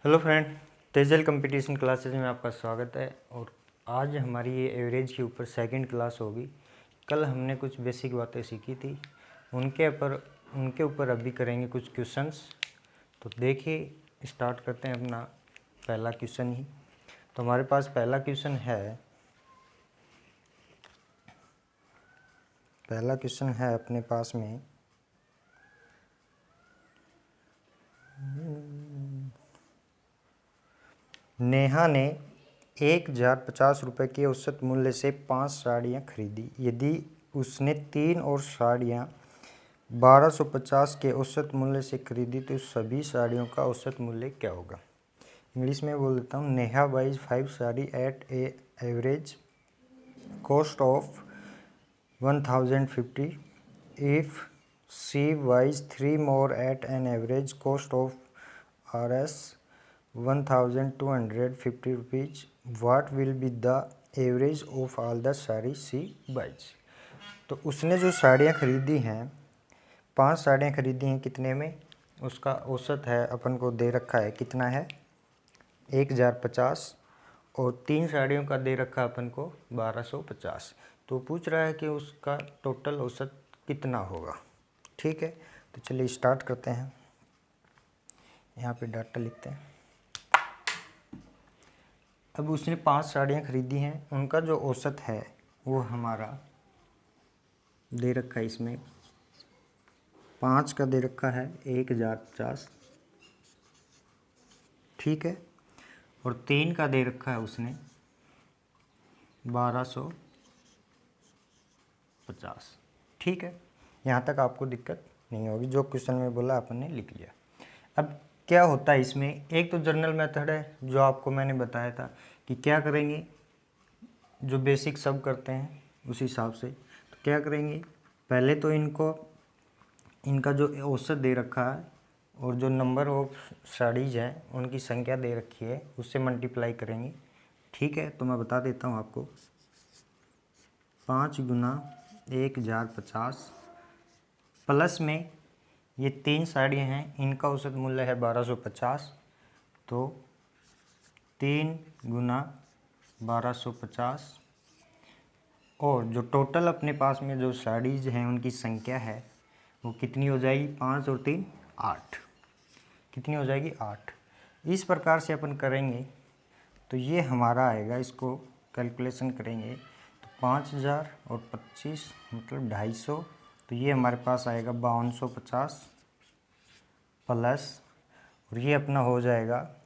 Hello friend, Tejal competition classes में आपका स्वागत है। और आज हमारी ये एवरेज के ऊपर सेकंड क्लास होगी। कल हमने कुछ बेसिक बातें सीखी थी, उनके ऊपर अभी करेंगे कुछ क्वेश्चंस। तो देखिए, स्टार्ट करते हैं अपना पहला क्वेश्चन ही। तो हमारे पास पहला क्वेश्चन है अपने पास में नेहा ने 1050 रुपये के औसत मूल्य से 5 साड़ियाँ खरीदी। यदि उसने 3 और साड़ियाँ 1250 के औसत मूल्य से खरीदी तो सभी साड़ियों का औसत मूल्य क्या होगा। इंग्लिश में बोल देता हूँ। Neha buys 5 sari at a average cost of 1050 if she buys 3 more at an average cost of Rs 1250 rupees. What will be the average of all the sarees she buys? तो उसने जो साड़ियाँ खरीदी हैं, 5 साड़ियाँ खरीदी हैं, कितने में? उसका औसत है अपन को दे रखा है, कितना है? 1050। और 3 साड़ियों का दे रखा अपन को 1250। तो पूछ रहा है कि उसका टोटल औसत कितना होगा। ठीक है, तो चलिए स्टार्ट करते हैं। यहाँ पे डाटा लिखते हैं। अब उसने 5 साड़ियाँ खरीदी हैं, उनका जो औसत है वो हमारा दे रखा है। इसमें 5 का दे रखा है 1050, ठीक है। और 3 का दे रखा है उसने 1250, ठीक है। यहाँ तक आपको दिक्कत नहीं होगी। जो क्वेश्चन में बोला अपन ने लिख लिया। अब क्या होता है इसमें, एक तो जनरल मेथड है जो आपको मैंने बताया था कि क्या करेंगे, जो बेसिक सब करते हैं उस हिसाब से। तो क्या करेंगे, पहले तो इनका जो औसत दे रखा है और जो नंबर ऑफ साड़ीज है उनकी संख्या दे रखी है उससे मल्टीप्लाई करेंगे, ठीक है। तो मैं बता देता हूँ आपको। 5 गुना 1050 प्लस में ये 3 साड़ियाँ हैं, इनका औसत मूल्य है 1250। तो 3 गुना 1250 और जो टोटल अपने पास में जो साड़ीज हैं उनकी संख्या है वो कितनी हो जाएगी? 5 और 3 8। कितनी हो जाएगी? 8। इस प्रकार से अपन करेंगे तो ये हमारा आएगा, इसको कैलकुलेशन करेंगे तो 5000 और 25 मतलब 250। तो ये हमारे पास आएगा 5250 प्लस, और ये अपना हो जाएगा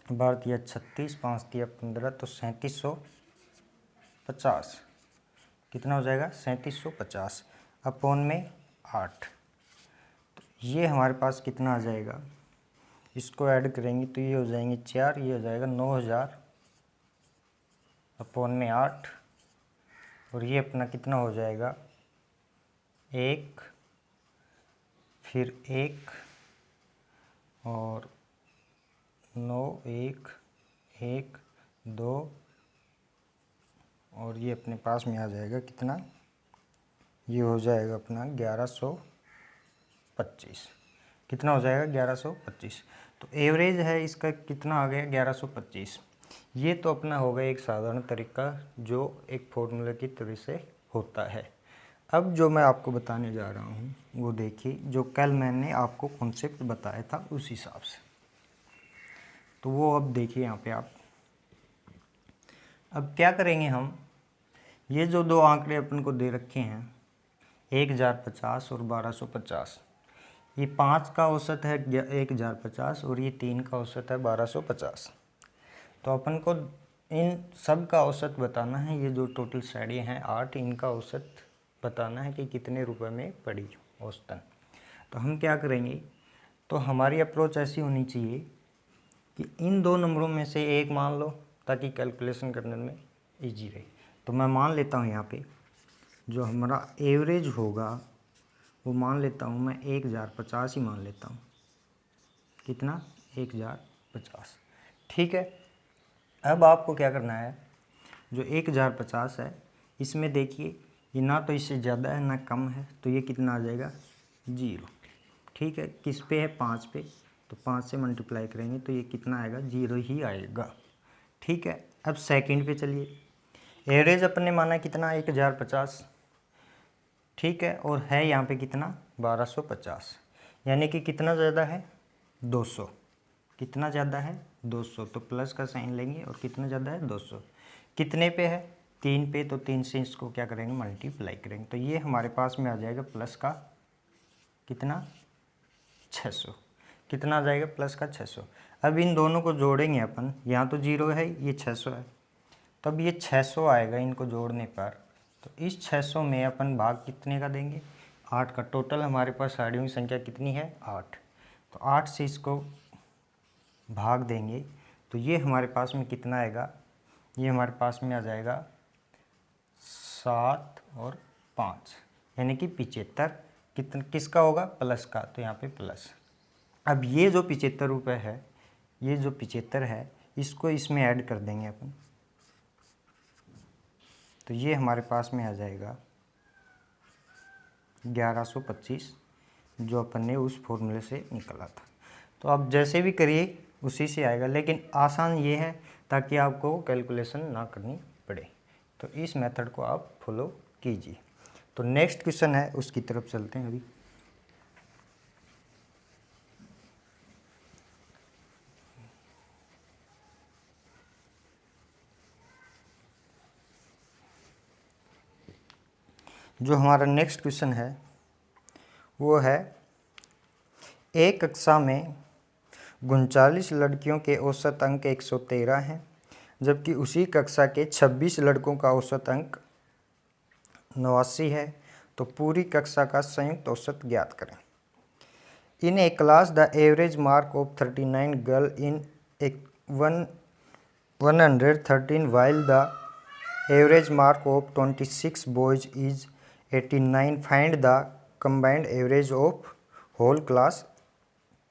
12 × 36, 5 × 15 तो 3750। कितना हो जाएगा? 3750 अपॉन में 8। तो ये हमारे पास कितना आ जाएगा? इसको ऐड करेंगे तो ये हो जाएंगे 4, ये हो जाएगा 9000 अपॉन में 8। और ये अपना कितना हो जाएगा? 1 फिर 1 और 9 1 1 2 और ये अपने पास में आ जाएगा कितना? ये हो जाएगा अपना 1125। कितना हो जाएगा? 1125। तो एवरेज है इसका कितना आ गया? 1125। ये तो अपना होगा एक साधारण तरीका जो एक फॉर्मूला की तरह से होता है। अब जो मैं आपको बताने जा रहा हूँ वो देखिए, जो कल मैंने आपको कॉन्सेप्ट बताया था उस हिसाब से। तो वो अब देखिए यहाँ पे आप। अब क्या करेंगे हम, ये जो दो आंकड़े अपन को दे रखे हैं 1050 और 1250, ये 5 का औसत है 1050 और ये 3 का औसत है 1250। तो अपन को इन सब का औसत बताना है। ये जो टोटल साड़ियाँ हैं 8, इनका औसत बताना है कि कितने रुपए में पड़ी औसतन। तो हम क्या करेंगे, तो हमारी अप्रोच ऐसी होनी चाहिए कि इन दो नंबरों में से एक मान लो ताकि कैलकुलेशन करने में इजी रहे। तो मैं मान लेता हूँ यहाँ पे जो हमारा एवरेज होगा वो मान लेता हूँ मैं 1050 ही मान लेता हूँ। कितना? 1050, ठीक है। अब आपको क्या करना है, जो 1050 है इसमें देखिए ये ना तो इससे ज़्यादा है ना कम है, तो ये कितना आ जाएगा? 0, ठीक है। किस पे है? 5 पे। तो 5 से मल्टीप्लाई करेंगे तो ये कितना आएगा, 0 ही आएगा। ठीक है, अब सेकंड पे चलिए। एवरेज अपन ने माना कितना, 1050। ठीक है, और है यहाँ पे कितना, 1250, यानी कि कितना ज़्यादा है, 200। कितना ज़्यादा है, 200, तो प्लस का साइन लेंगे, और कितना ज़्यादा है, 200। कितने पे है, 3 पे, तो 3 से इसको क्या करेंगे, मल्टीप्लाई करेंगे, तो ये हमारे पास में आ जाएगा प्लस का कितना, 600। कितना आ जाएगा, प्लस का 600। अब इन दोनों को जोड़ेंगे अपन, यहाँ तो 0 है, ये 600 है, तब ये 600 आएगा इनको जोड़ने पर। तो इस 600 में अपन भाग कितने का देंगे, 8 का। टोटल हमारे पास साड़ियों की संख्या कितनी है, 8। तो 8 से इसको भाग देंगे तो ये हमारे पास में कितना आएगा, ये हमारे पास में आ जाएगा 7 और 5, यानी कि 75। किसका होगा, प्लस का, तो यहाँ पे प्लस। अब ये जो 75 रुपये है, ये जो 75 है, इसको इसमें ऐड कर देंगे अपन, तो ये हमारे पास में आ जाएगा 1125, जो अपन ने उस फॉर्मूले से निकाला था। तो आप जैसे भी करिए उसी से आएगा, लेकिन आसान ये है ताकि आपको कैलकुलेशन ना करनी पड़े। तो इस मेथड को आप फॉलो कीजिए। तो नेक्स्ट क्वेश्चन है, उसकी तरफ चलते हैं अभी। जो हमारा नेक्स्ट क्वेश्चन है वो है, एक कक्षा में 39 लड़कियों के औसत अंक 113 हैं, जबकि उसी कक्षा के 26 लड़कों का औसत अंक 89 है। तो पूरी कक्षा का संयुक्त औसत ज्ञात करें। In a class the average mark of 39 girl in 113 while the average mark of 26 boys is 89. Find the combined average of whole class।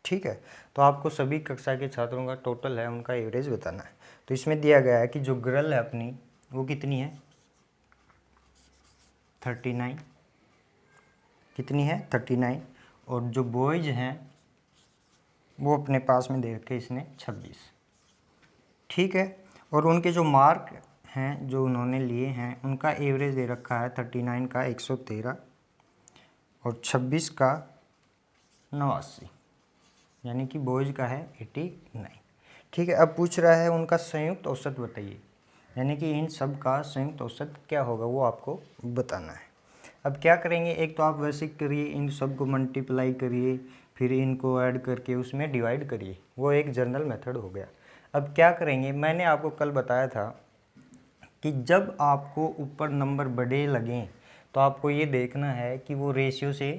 ठीक है, तो आपको सभी कक्षा के छात्रों का टोटल है, उनका एवरेज बताना है। तो इसमें दिया गया है कि जो गर्ल है अपनी वो कितनी है, 39। कितनी है, 39। और जो बॉयज हैं वो अपने पास में दे रखे इसने 26। ठीक है, और उनके जो मार्क हैं जो उन्होंने लिए हैं, उनका एवरेज दे रखा है 39 का 113 और 26 का 89, यानी कि बॉयज़ का है 89। ठीक है, अब पूछ रहा है उनका संयुक्त औसत बताइए, यानी कि इन सब का संयुक्त औसत क्या होगा वो आपको बताना है। अब क्या करेंगे, एक तो आप वैसे करिए, इन सब को मल्टीप्लाई करिए, फिर इनको ऐड करके उसमें डिवाइड करिए, वो एक जनरल मेथड हो गया। अब क्या करेंगे, मैंने आपको कल बताया था कि जब आपको ऊपर नंबर बड़े लगें तो आपको ये देखना है कि वो रेशियो से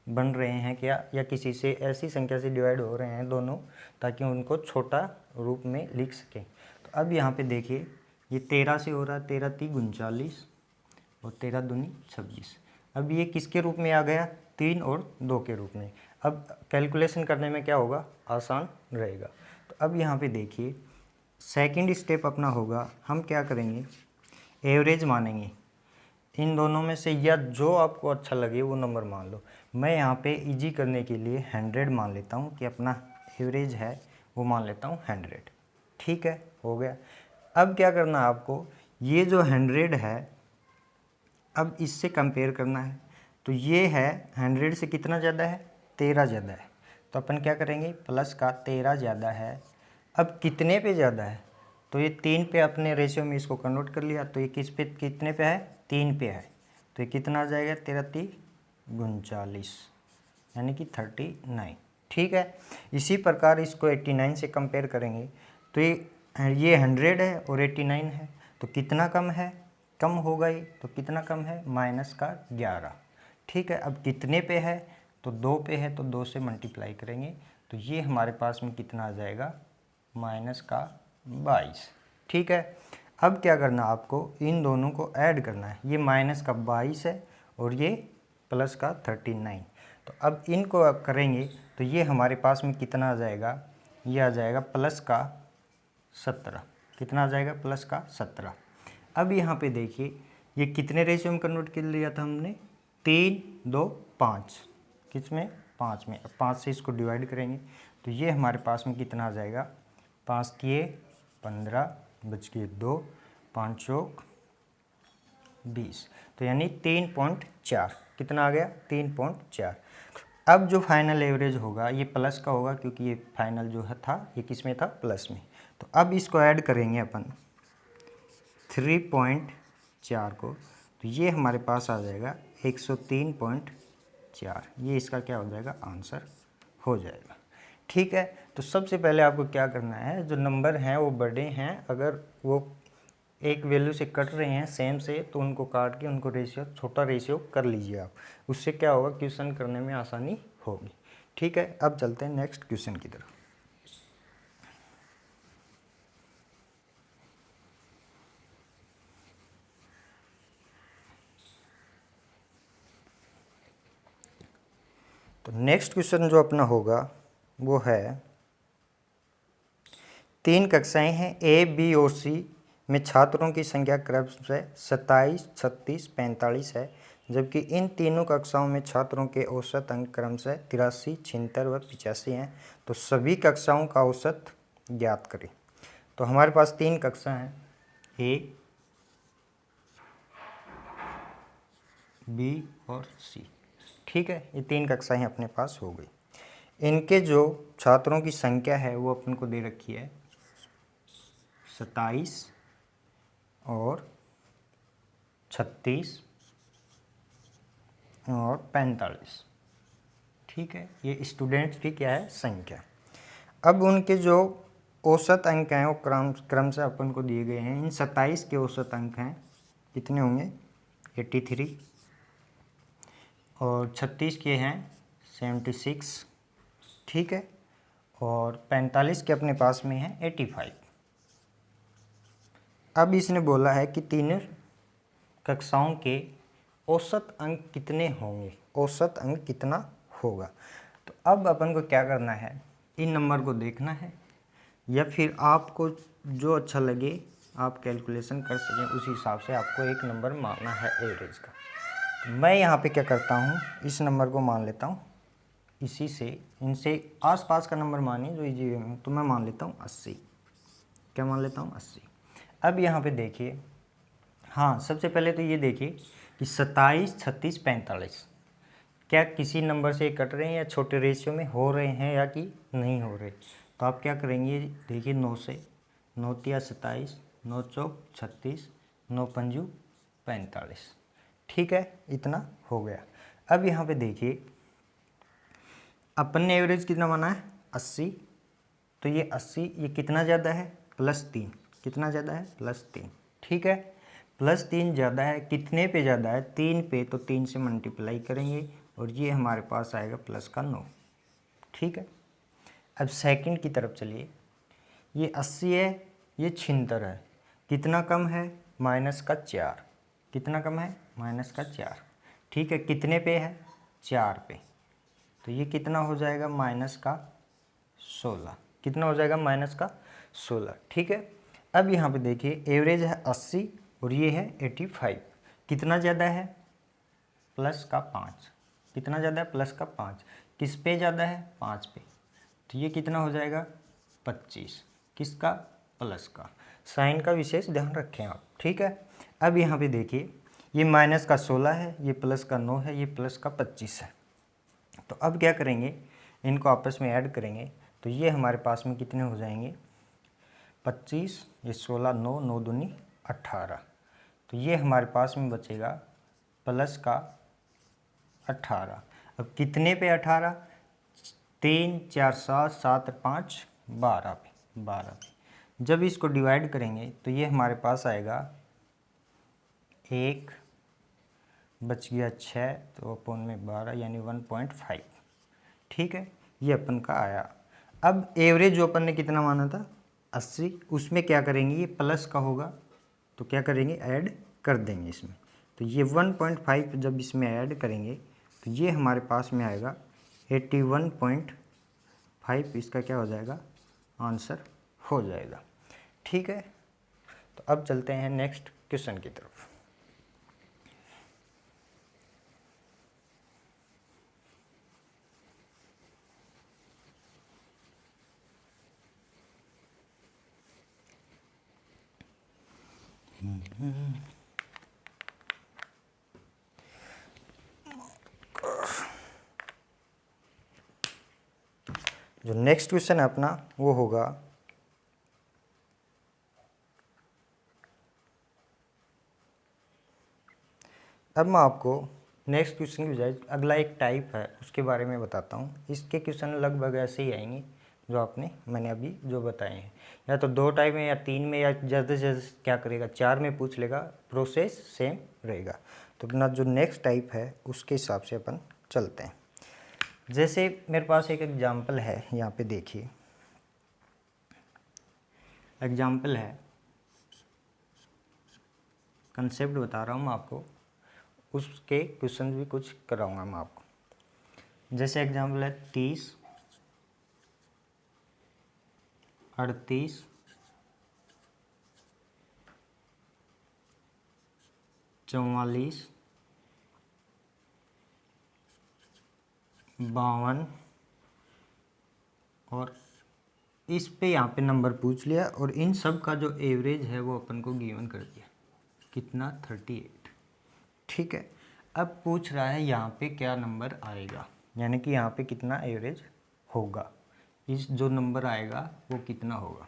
बन रहे हैं क्या, या किसी से ऐसी संख्या से डिवाइड हो रहे हैं दोनों, ताकि उनको छोटा रूप में लिख सकें। तो अब यहाँ पे देखिए, ये 13 से हो रहा है, 13 3 39 और 13 दूनी 26। अब ये किसके रूप में आ गया, 3 और 2 के रूप में। अब कैलकुलेशन करने में क्या होगा, आसान रहेगा। तो अब यहाँ पे देखिए, सेकंड स्टेप अपना होगा, हम क्या करेंगे, एवरेज मानेंगे इन दोनों में से, या जो आपको अच्छा लगे वो नंबर मान लो। मैं यहाँ पे इजी करने के लिए 100 मान लेता हूँ कि अपना एवरेज है वो मान लेता हूँ 100। ठीक है, हो गया। अब क्या करना है आपको, ये जो 100 है अब इससे कंपेयर करना है। तो ये है 100 से कितना ज़्यादा है, 13 ज़्यादा है। तो अपन क्या करेंगे, प्लस का 13 ज़्यादा है। अब कितने पे ज़्यादा है, तो ये 3 पे अपने रेशियो में इसको कन्वर्ट कर लिया, तो ये किस पे, कितने पे है, 3 पे है। तो ये कितना आ जाएगा, 13 3 39, यानी कि 39। ठीक है, इसी प्रकार इसको 89 से कंपेयर करेंगे, तो ये 100 है और 89 है, तो कितना कम है, कम होगा ये, तो कितना कम है, माइनस का 11। ठीक है, अब कितने पे है, तो 2 पे है, तो 2 से मल्टीप्लाई करेंगे, तो ये हमारे पास में कितना आ जाएगा, माइनस का 22। ठीक है, अब क्या करना आपको, इन दोनों को ऐड करना है, ये माइनस का 22 है और ये प्लस का 39। तो अब इनको आप करेंगे तो ये हमारे पास में कितना आ जाएगा, ये आ जाएगा प्लस का 17। कितना आ जाएगा, प्लस का 17। अब यहाँ पे देखिए, ये कितने रेशियो में कन्वर्ट कर लिया था हमने, 3 2 5, किस में, 5 में। अब 5 से इसको डिवाइड करेंगे तो ये हमारे पास में कितना आ जाएगा, 5 किए 15, बच गए 2, 5 चौक 20, तो यानी 3.4 कितना आ गया, 3.4। अब जो फाइनल एवरेज होगा ये प्लस का होगा, क्योंकि ये फाइनल जो है था ये किस में था, प्लस में। तो अब इसको ऐड करेंगे अपन 3.4 को, तो ये हमारे पास आ जाएगा 103.4। ये इसका क्या हो जाएगा, आंसर हो जाएगा। ठीक है, तो सबसे पहले आपको क्या करना है, जो नंबर हैं वो बड़े हैं, अगर वो एक वैल्यू से कट रहे हैं सेम से, तो उनको काट के उनको रेशियो, छोटा रेशियो कर लीजिए आप। उससे क्या होगा, क्वेश्चन करने में आसानी होगी। ठीक है, अब चलते हैं नेक्स्ट क्वेश्चन की तरफ। तो नेक्स्ट क्वेश्चन जो अपना होगा वो है, 3 कक्षाएं हैं ए, बी और सी में छात्रों की संख्या क्रमशः 27, 36, 45 है, जबकि इन तीनों कक्षाओं में छात्रों के औसत अंक क्रमशः 83, 76 व 85 हैं। तो सभी कक्षाओं का औसत ज्ञात करें। तो हमारे पास 3 कक्षा हैं, ए, बी और सी। ठीक है, ये 3 कक्षाएं अपने पास हो गई। इनके जो छात्रों की संख्या है वो अपन को दे रखी है 27 और 36 और 45। ठीक है, ये स्टूडेंट्स की क्या है, संख्या। अब उनके जो औसत अंक हैं वो क्रम से अपन को दिए गए हैं। इन 27 के औसत अंक हैं, कितने होंगे, 83, और 36 के हैं 76। ठीक है, और 45 के अपने पास में है 85। अब इसने बोला है कि तीनों कक्षाओं के औसत अंक कितने होंगे, औसत अंक कितना होगा। तो अब अपन को क्या करना है, इन नंबर को देखना है, या फिर आपको जो अच्छा लगे आप कैलकुलेशन कर सकें, उस हिसाब से आपको एक नंबर मानना है एवरेज का। तो मैं यहाँ पे क्या करता हूँ, इस नंबर को मान लेता हूँ, इसी से इनसे आसपास का नंबर मानिए जो इजी है, तो मैं मान लेता हूँ 80। क्या मान लेता हूँ, 80। अब यहाँ पे देखिए, हाँ सबसे पहले तो ये देखिए कि 27, 36, 45 क्या किसी नंबर से कट रहे हैं या छोटे रेशियो में हो रहे हैं या कि नहीं हो रहे। तो आप क्या करेंगे, देखिए 9 से, 9 तिया 27, 9 चौक 36, 9 पंजू 45। ठीक है, इतना हो गया। अब यहाँ पे देखिए अपन ने एवरेज कितना माना है, 80। तो ये 80 ये कितना ज़्यादा है, +3। कितना ज़्यादा है, +3। ठीक है, +3 ज़्यादा है, कितने पे ज़्यादा है, 3 पे, तो 3 से मल्टीप्लाई करेंगे और ये हमारे पास आएगा +9। ठीक है, अब सेकंड की तरफ चलिए, ये 80 है, ये 76 है, कितना कम है, -4। कितना कम है, -4। ठीक है, कितने पे है, 4 पे, तो ये कितना हो जाएगा, -16। कितना हो जाएगा, -16। ठीक है, अब यहाँ पे देखिए एवरेज है 80 और ये है 85। कितना ज़्यादा है, +5। कितना ज़्यादा है, +5। किस पे ज़्यादा है, 5 पे, तो ये कितना हो जाएगा, 25। किसका, प्लस का। साइन का विशेष ध्यान रखें आप। ठीक है, अब यहाँ पे देखिए ये -16 है, ये +9 है, ये +25 है। तो अब क्या करेंगे, इनको आपस में ऐड करेंगे, तो ये हमारे पास में कितने हो जाएंगे, 25, ये 16, 9, 9 दूनी 18। तो ये हमारे पास में बचेगा +18। अब कितने पे 18, 3, 4, 7, 7, 5, 12 पे, 12 पे। जब इसको डिवाइड करेंगे तो ये हमारे पास आएगा 1, बच गया 6, तो अपोन में 12 यानी 1.5। ठीक है, ये अपन का आया। अब एवरेज जो अपन ने कितना माना था, 80, उसमें क्या करेंगे, ये प्लस का होगा तो क्या करेंगे, ऐड कर देंगे इसमें। तो ये 1.5 जब इसमें ऐड करेंगे तो ये हमारे पास में आएगा 81.5। इसका क्या हो जाएगा, आंसर हो जाएगा। ठीक है, तो अब चलते हैं नेक्स्ट क्वेश्चन की तरफ। जो नेक्स्ट क्वेश्चन है अपना वो होगा अब मैं आपको नेक्स्ट क्वेश्चन की बजाय अगला एक टाइप है उसके बारे में बताता हूँ। इसके क्वेश्चन लगभग ऐसे ही आएंगे जो मैंने अभी जो बताए हैं, या तो 2 टाइप में या 3 में, या ज़्यादा से ज़्यादा क्या करेगा 4 में पूछ लेगा, प्रोसेस सेम रहेगा। तो अपना जो नेक्स्ट टाइप है उसके हिसाब से अपन चलते हैं। जैसे मेरे पास एक एग्जाम्पल है, यहाँ पे देखिए एग्जाम्पल है, कंसेप्ट बता रहा हूँ मैं आपको, उसके क्वेश्चन भी कुछ कराऊंगा मैं आपको। जैसे एग्जाम्पल है 30, 38, 44, 52 और इस पे यहाँ पे नंबर पूछ लिया और इन सब का जो एवरेज है वो अपन को गिवन कर दिया, कितना 38। ठीक है, अब पूछ रहा है यहाँ पे क्या नंबर आएगा, यानी कि यहाँ पे कितना एवरेज होगा, इस जो नंबर आएगा वो कितना होगा।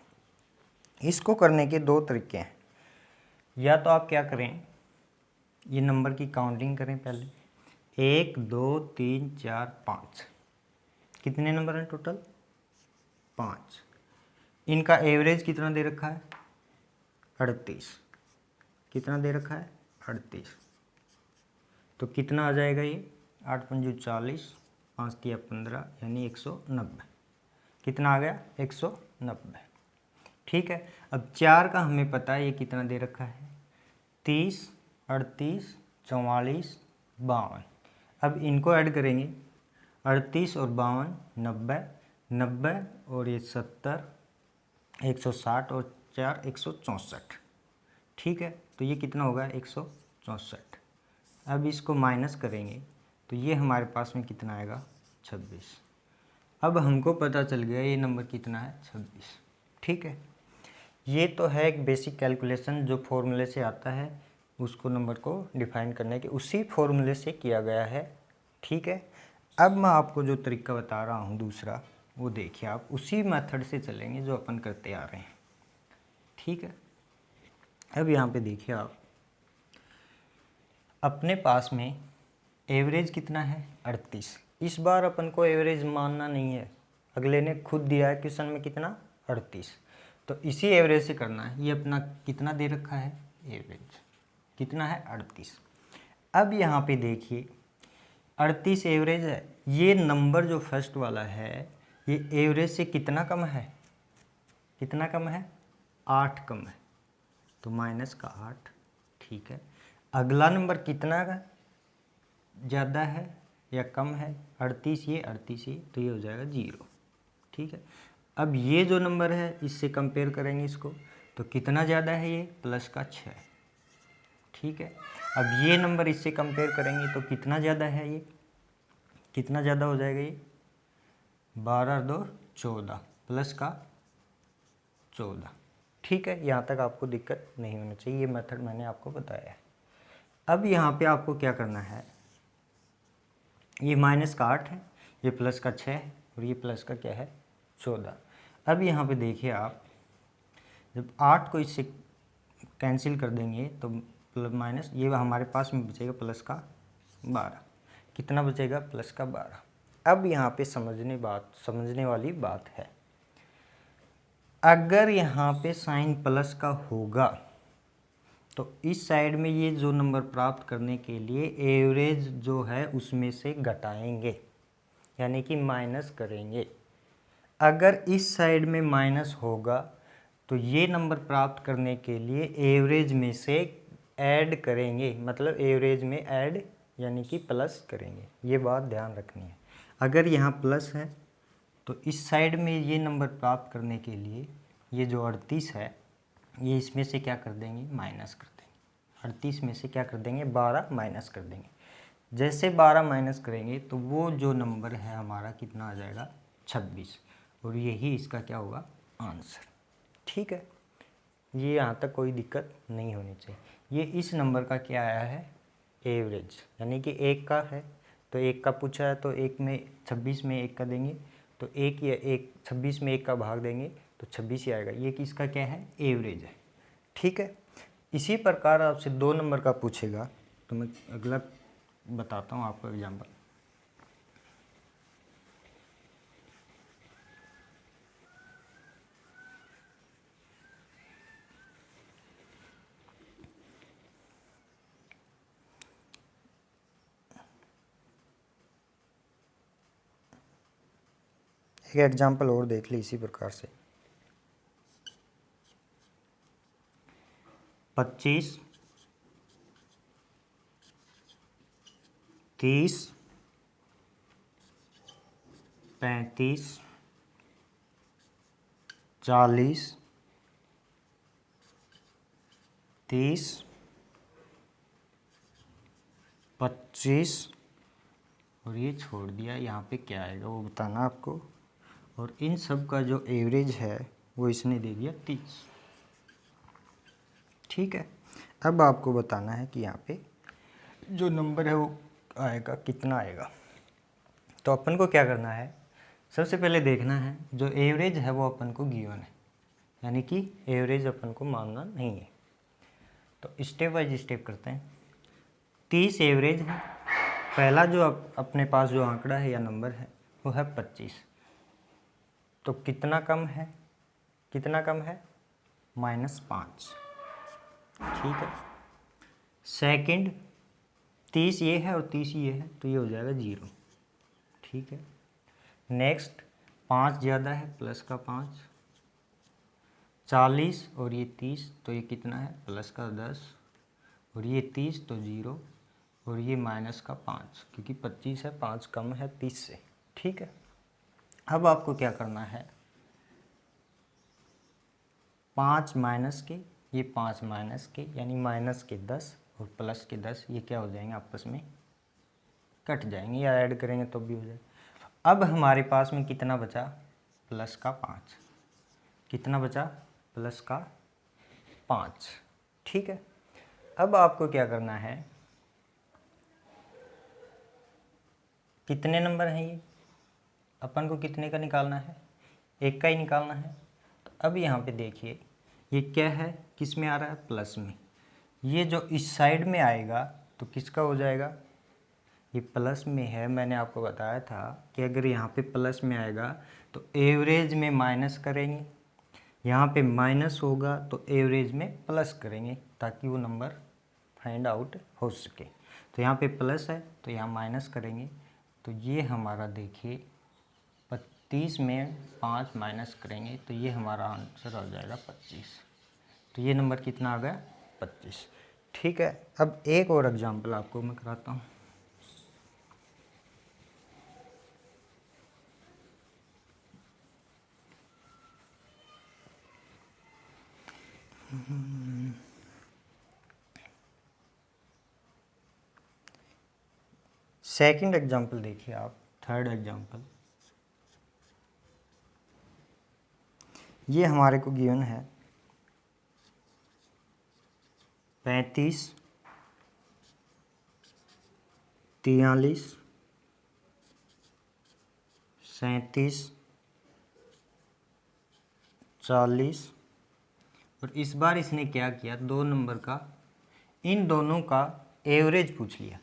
इसको करने के 2 तरीके हैं, या तो आप क्या करें, ये नंबर की काउंटिंग करें पहले, 1 2 3 4 5, कितने नंबर हैं टोटल 5। इनका एवरेज कितना दे रखा है 38, कितना दे रखा है 38, तो कितना आ जाएगा ये 8 पंजे 40, 5 तिया 15 यानी 190, कितना आ गया 190। ठीक है, अब 4 का हमें पता है ये कितना दे रखा है 30, 38, 44, 52। अब इनको ऐड करेंगे 38 और 52 90, 90 और ये 70, 160 और 4 164। ठीक है, तो ये कितना होगा 164। अब इसको माइनस करेंगे तो ये हमारे पास में कितना आएगा 26। अब हमको पता चल गया ये नंबर कितना है 26। ठीक है, ये तो है एक बेसिक कैलकुलेशन जो फॉर्मूले से आता है, उसको नंबर को डिफाइन करने के उसी फॉर्मूले से किया गया है। ठीक है, अब मैं आपको जो तरीका बता रहा हूँ दूसरा, वो देखिए आप उसी मेथड से चलेंगे जो अपन करते आ रहे हैं। ठीक है, अब यहाँ पे देखिए आप अपने पास में एवरेज कितना है 38। इस बार अपन को एवरेज मानना नहीं है, अगले ने खुद दिया है क्वेश्चन में कितना 38, तो इसी एवरेज से करना है। ये अपना कितना दे रखा है एवरेज कितना है 38। अब यहाँ पे देखिए 38 एवरेज है, ये नंबर जो फर्स्ट वाला है ये एवरेज से कितना कम है, कितना कम है 8 कम है, तो माइनस का 8। ठीक है, अगला नंबर कितना का ज़्यादा है या कम है 38, ये 38 ये, तो ये हो जाएगा 0। ठीक है, अब ये जो नंबर है इससे कंपेयर करेंगे इसको, तो कितना ज़्यादा है ये प्लस का 6। ठीक है, अब ये नंबर इससे कंपेयर करेंगे तो कितना ज़्यादा है ये, कितना ज़्यादा हो जाएगा ये 12 2 14 प्लस का 14। ठीक है, यहाँ तक आपको दिक्कत नहीं होनी चाहिए, ये मेथड मैंने आपको बताया है। अब यहाँ पे आपको क्या करना है, ये माइनस का 8 है, ये प्लस का 6 है और ये प्लस का क्या है 14। अब यहाँ पे देखिए आप जब 8 को इससे कैंसिल कर देंगे तो प्लस माइनस ये हमारे पास में बचेगा प्लस का 12, कितना बचेगा प्लस का 12। अब यहाँ पे समझने वाली बात है, अगर यहाँ पे साइन प्लस का होगा तो इस साइड में ये जो नंबर प्राप्त करने के लिए एवरेज जो है उसमें से घटाएंगे, यानी कि माइनस करेंगे। अगर इस साइड में माइनस होगा तो ये नंबर प्राप्त करने के लिए एवरेज में से ऐड करेंगे, मतलब एवरेज में ऐड यानी कि प्लस करेंगे। ये बात ध्यान रखनी है, अगर यहाँ प्लस है तो इस साइड में ये नंबर प्राप्त करने के लिए ये जो 38 है ये इसमें से क्या कर देंगे माइनस कर देंगे, 38 में से क्या कर देंगे 12 माइनस कर देंगे। जैसे 12 माइनस करेंगे तो वो जो नंबर है हमारा कितना आ जाएगा 26, और यही इसका क्या होगा आंसर। ठीक है, ये यहाँ तक कोई दिक्कत नहीं होनी चाहिए। ये इस नंबर का क्या आया है, एवरेज, यानी कि एक का है तो एक का पूछा है तो एक में 26 में एक का देंगे तो एक या एक 26 में एक का भाग देंगे तो 26 ही आएगा। ये किसका क्या है, एवरेज है। ठीक है, इसी प्रकार आपसे 2 नंबर का पूछेगा तो मैं अगला बताता हूँ आपको एग्जाम्पल। एक एग्जाम्पल और देख ली इसी प्रकार से। 25, 30, 35, 40, 30, 25 और ये छोड़ दिया, यहाँ पे क्या आएगा वो बताना आपको। और इन सब का जो एवरेज है वो इसने दे दिया 30। ठीक है, अब आपको बताना है कि यहाँ पे जो नंबर है वो आएगा कितना आएगा। तो अपन को क्या करना है, सबसे पहले देखना है जो एवरेज है वो अपन को गिवन है, यानी कि एवरेज अपन को मानना नहीं है। तो स्टेप वाइज स्टेप करते हैं। 30 एवरेज है, पहला जो अपने पास जो आंकड़ा है या नंबर है वो है 25। तो कितना कम है, कितना कम है, -5। ठीक है, सेकंड 30 ये है और 30 ये है तो ये हो जाएगा 0। ठीक है, नेक्स्ट 5 ज़्यादा है, प्लस का 5, 40 और ये 30 तो ये कितना है, प्लस का 10 और ये 30 तो 0 और ये माइनस का 5, क्योंकि 25 है, 5 कम है 30 से। ठीक है, अब आपको क्या करना है, 5 माइनस के, ये 5 माइनस के यानी माइनस के 10 और प्लस के 10 ये क्या हो जाएंगे, आपस में कट जाएंगे या ऐड करेंगे तो भी हो जाएगा। अब हमारे पास में कितना बचा, प्लस का 5, कितना बचा, प्लस का 5। ठीक है, अब आपको क्या करना है, कितने नंबर हैं ये, अपन को कितने का निकालना है, एक का ही निकालना है। तो अब यहाँ पे देखिए ये क्या है, किस में आ रहा है, प्लस में। ये जो इस साइड में आएगा तो किसका हो जाएगा, ये प्लस में है। मैंने आपको बताया था कि अगर यहाँ पे प्लस में आएगा तो एवरेज में माइनस करेंगे, यहाँ पे माइनस होगा तो एवरेज में प्लस करेंगे ताकि वो नंबर फाइंड आउट हो सके। तो यहाँ पे प्लस है तो यहाँ माइनस करेंगे तो ये हमारा देखिए 25 में 5 माइनस करेंगे तो ये हमारा आंसर आ जाएगा 25। तो ये नंबर कितना आ गया, 25। ठीक है, अब एक और एग्जांपल आपको मैं कराता हूँ। सेकंड एग्जांपल देखिए आप, थर्ड एग्जांपल। ये हमारे को गिवन है 35, 43, 37, 40 और इस बार इसने क्या किया, 2 नंबर का, इन दोनों का एवरेज पूछ लिया।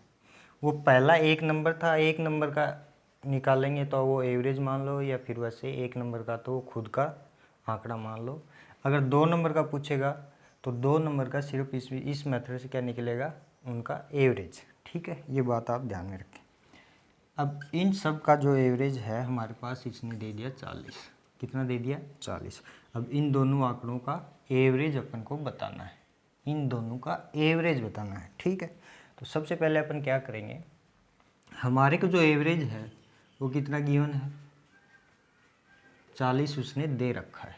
वो पहला एक नंबर था, एक नंबर का निकालेंगे तो वो एवरेज मान लो, या फिर वैसे एक नंबर का तो वो खुद का आंकड़ा मान लो। अगर 2 नंबर का पूछेगा तो 2 नंबर का सिर्फ इस मेथड से क्या निकलेगा, उनका एवरेज। ठीक है, ये बात आप ध्यान में रखें। अब इन सब का जो एवरेज है हमारे पास इसने दे दिया 40। कितना दे दिया, 40। अब इन दोनों आंकड़ों का एवरेज अपन को बताना है, इन दोनों का एवरेज बताना है। ठीक है, तो सबसे पहले अपन क्या करेंगे, हमारे को जो एवरेज है वो कितना गिवन है, 40 उसने दे रखा है।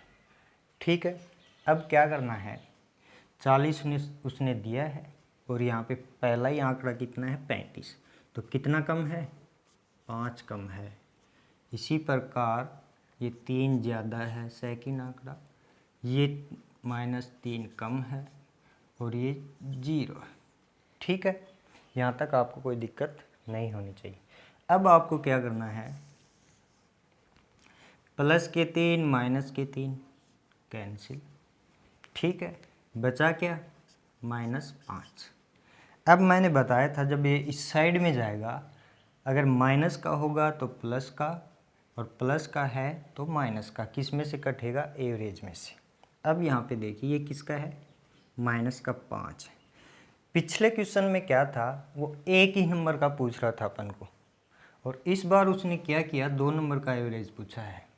ठीक है, अब क्या करना है, 40 उसने दिया है और यहाँ पे पहला ही आंकड़ा कितना है, 35। तो कितना कम है, 5 कम है। इसी प्रकार ये 3 ज़्यादा है, सेकंड आंकड़ा, ये -3 कम है और ये 0 है। ठीक है, यहाँ तक आपको कोई दिक्कत नहीं होनी चाहिए। अब आपको क्या करना है, प्लस के 3 माइनस के 3 कैंसिल। ठीक है, बचा क्या, -5। अब मैंने बताया था जब ये इस साइड में जाएगा, अगर माइनस का होगा तो प्लस का, और प्लस का है तो माइनस का, किस में से कटेगा, एवरेज में से। अब यहाँ पे देखिए ये किसका है, -5 है। पिछले क्वेश्चन में क्या था, वो एक ही नंबर का पूछ रहा था अपन को, और इस बार उसने क्या किया, 2 नंबर का एवरेज पूछा है।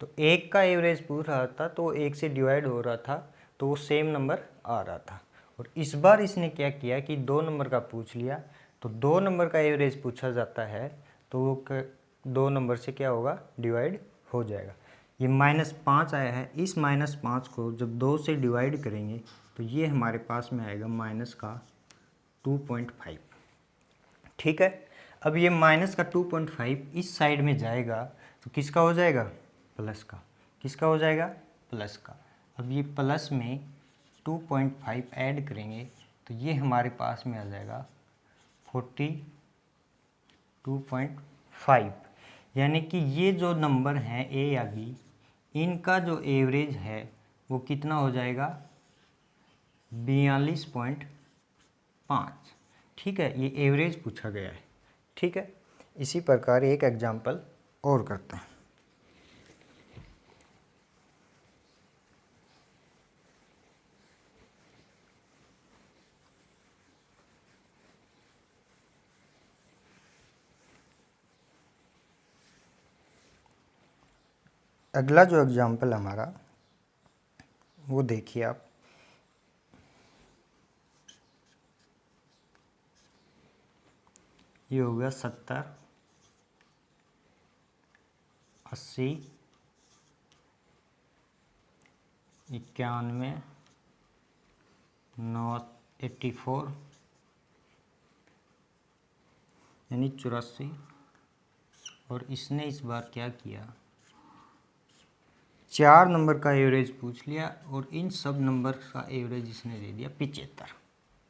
तो एक का एवरेज पूछ रहा था तो एक से डिवाइड हो रहा था, तो वो सेम नंबर आ रहा था। और इस बार इसने क्या किया कि 2 नंबर का पूछ लिया, तो 2 नंबर का एवरेज पूछा जाता है तो वो 2 नंबर से क्या होगा, डिवाइड हो जाएगा। ये -5 आया है, इस -5 को जब 2 से डिवाइड करेंगे तो ये हमारे पास में आएगा माइनस का 2.5। ठीक है, अब ये माइनस का 2.5 इस साइड में जाएगा तो किसका हो जाएगा, प्लस का। किसका हो जाएगा, प्लस का। अब ये प्लस में 2.5 ऐड करेंगे तो ये हमारे पास में आ जाएगा 42.5। यानी कि ये जो नंबर हैं ए या बी, इनका जो एवरेज है वो कितना हो जाएगा, 42.5। ठीक है, ये एवरेज पूछा गया है। ठीक है, इसी प्रकार एक एग्जाम्पल और करते हैं। अगला जो एग्जाम्पल हमारा वो देखिए आप, ये हो गया 70, 80, 91, 84 यानी 84। और इसने इस बार क्या किया, 4 नंबर का एवरेज पूछ लिया और इन सब नंबर का एवरेज इसने दे दिया 75।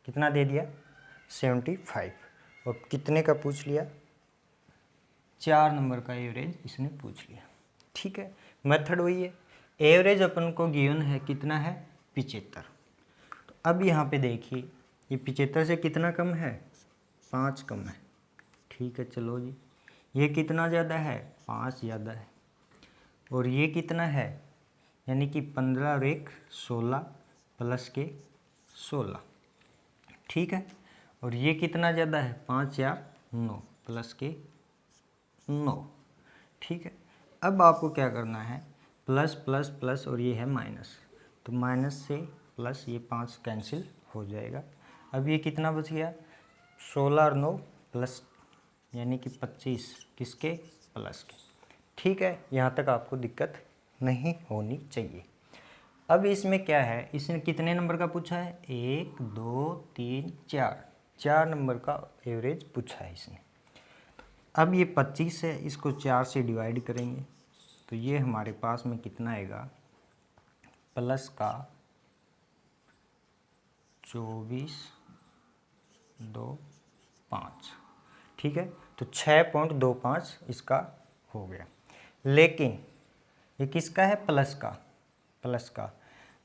कितना दे दिया, 75। और कितने का पूछ लिया, 4 नंबर का एवरेज इसने पूछ लिया। ठीक है, मेथड वही है, एवरेज अपन को गिवन है कितना है, 75। तो अब यहाँ पे देखिए ये 75 से कितना कम है, 5 कम है। ठीक है, चलो जी, ये कितना ज़्यादा है, 5 ज़्यादा है। और ये कितना है, यानी कि 15 और 1 16 प्लस के 16। ठीक है, और ये कितना ज़्यादा है, 5 या 9 प्लस के 9। ठीक है, अब आपको क्या करना है, प्लस प्लस प्लस और ये है माइनस, तो माइनस से प्लस ये 5 कैंसिल हो जाएगा। अब ये कितना बच गया, 16 और 9 प्लस यानी कि 25, किसके, प्लस के। ठीक है, यहाँ तक आपको दिक्कत नहीं होनी चाहिए। अब इसमें क्या है, इसने कितने नंबर का पूछा है, 1 2 3 4 नंबर का एवरेज पूछा है इसने। अब ये 25 है, इसको 4 से डिवाइड करेंगे तो ये हमारे पास में कितना आएगा, प्लस का 24.25। ठीक है, तो 6.25 इसका हो गया। लेकिन ये किसका है, प्लस का। प्लस का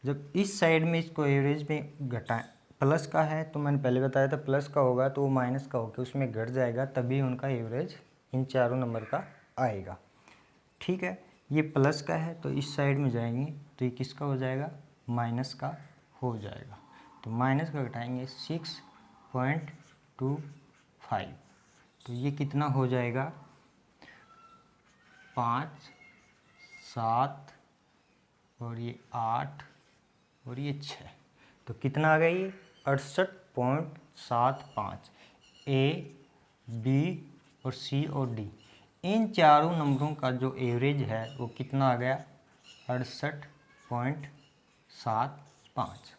जब इस साइड में इसको एवरेज में घटाएं, प्लस का है तो मैंने पहले बताया था प्लस का होगा तो वो माइनस का होकर उसमें घट जाएगा, तभी उनका एवरेज इन चारों नंबर का आएगा। ठीक है, ये प्लस का है तो इस साइड में जाएंगे तो ये किसका हो जाएगा, माइनस का हो जाएगा। तो माइनस का घटाएंगे 6.25, तो ये कितना हो जाएगा, 5 7 और ये 8 और ये 6, तो कितना आ गया ये 68.75। ए बी और सी और डी, इन चारों नंबरों का जो एवरेज है वो कितना आ गया, 68.75।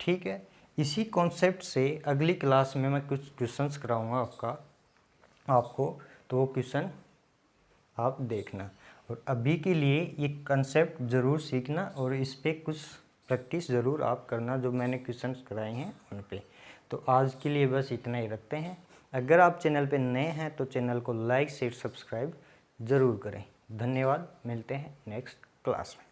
ठीक है, इसी कॉन्सेप्ट से अगली क्लास में मैं कुछ क्वेश्चंस कराऊंगा आपको, तो वो क्वेश्चन आप देखना। और अभी के लिए ये कंसेप्ट ज़रूर सीखना और इस पर कुछ प्रैक्टिस ज़रूर आप करना जो मैंने क्वेश्चंस कराए हैं उन पे। तो आज के लिए बस इतना ही रखते हैं। अगर आप चैनल पे नए हैं तो चैनल को लाइक शेयर सब्सक्राइब ज़रूर करें। धन्यवाद, मिलते हैं नेक्स्ट क्लास में।